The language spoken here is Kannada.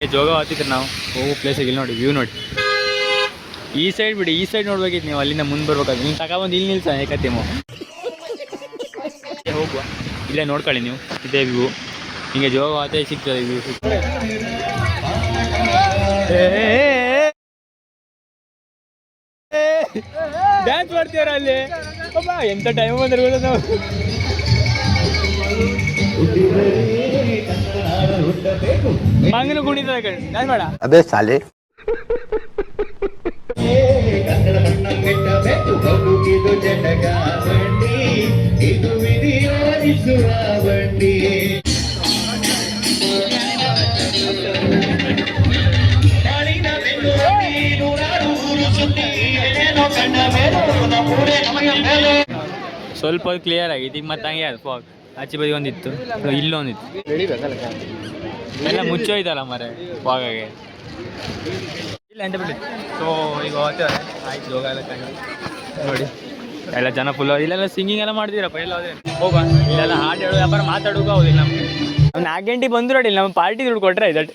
ಜೋಗ ಹತ್ತಿದ್ರೆ ನಾವು ಹೋಗೋ ಪ್ಲೇಸಿಗೆ ಇಲ್ಲಿ ನೋಡಿ ವ್ಯೂ ನೋಡಿ. ಈ ಸೈಡ್ ಬಿಡಿ, ಈ ಸೈಡ್ ನೋಡ್ಬೇಕಿತ್ತು ನೀವು, ಅಲ್ಲಿಂದ ಮುಂದೆ ಬರ್ಬೇಕಾದ್ರೆ ನೀವು ತಗೊಬಂದು ಇಲ್ಲಿ ನಿಲ್ಸ ಏಕತ್ತೇಮೋ ಹೋಗುವ. ಇಲ್ಲೇ ನೋಡ್ಕೊಳ್ಳಿ ನೀವು, ಇದೇ ವ್ಯೂ. ಹಿಂಗೆ ಜೋಗ ಹತ್ತೆ ಸಿಗ್ತದೆ ವ್ಯೂ. ಡ್ಯಾನ್ಸ್ ಮಾಡ್ತೀರ ಅಲ್ಲಿ ಎಂತ ಟೈಮ್ ಬಂದ್ರೆ ನಾವು. ಮಂಗನ ಕುಣಿತ ಡ್ಯಾನ್ಸ್ ಮಾಡ ಅದೇ ಸಾಲೆ. ಸ್ವಲ್ಪ ಕ್ಲಿಯರ್ ಆಗಿತ್ತು. ಈಗ ಮತ್ತೆ ಹಂಗೆ ಅದು ಫಾಗ್ ಆಚೆ ಬದಿ ಒಂದಿತ್ತು, ಇಲ್ಲೊಂದಿತ್ತು, ಎಲ್ಲ ಮುಚ್ಚೋಯ್ತಲ್ಲ ಮರೆ ಫಾಗಾಗೆ ಇಲ್ಲ ಎಂತ ಬಿಡಿ. ಸೊ ಈಗ ಹೋಗ್ತೇವೆ ಆಯ್ತು. ಯೋಗ ಎಲ್ಲ ನೋಡಿ ಎಲ್ಲ ಜನ ಫುಲ್ ಇಲ್ಲೆಲ್ಲ ಸಿಂಗಿಂಗ್ ಎಲ್ಲ ಮಾಡ್ತೀರಪ್ಪ. ಎಲ್ಲ ಹೋದ್ರೆ ಹೋಗುವ. ಇಲ್ಲೆಲ್ಲ ಹಾಡು ಹೇಳೋ ವ್ಯಾಪಾರ ಮಾತಾಡೋಕೆ ಹೌದಿಲ್ಲ ನಮಗೆ. 4 ಗಂಟೆಗೆ ಬಂದು ನೋಡಿ ನಮ್ಮ ಪಾರ್ಟಿ ದುಡ್ಡು ಕೊಟ್ಟರೆ ಆಯ್ತು.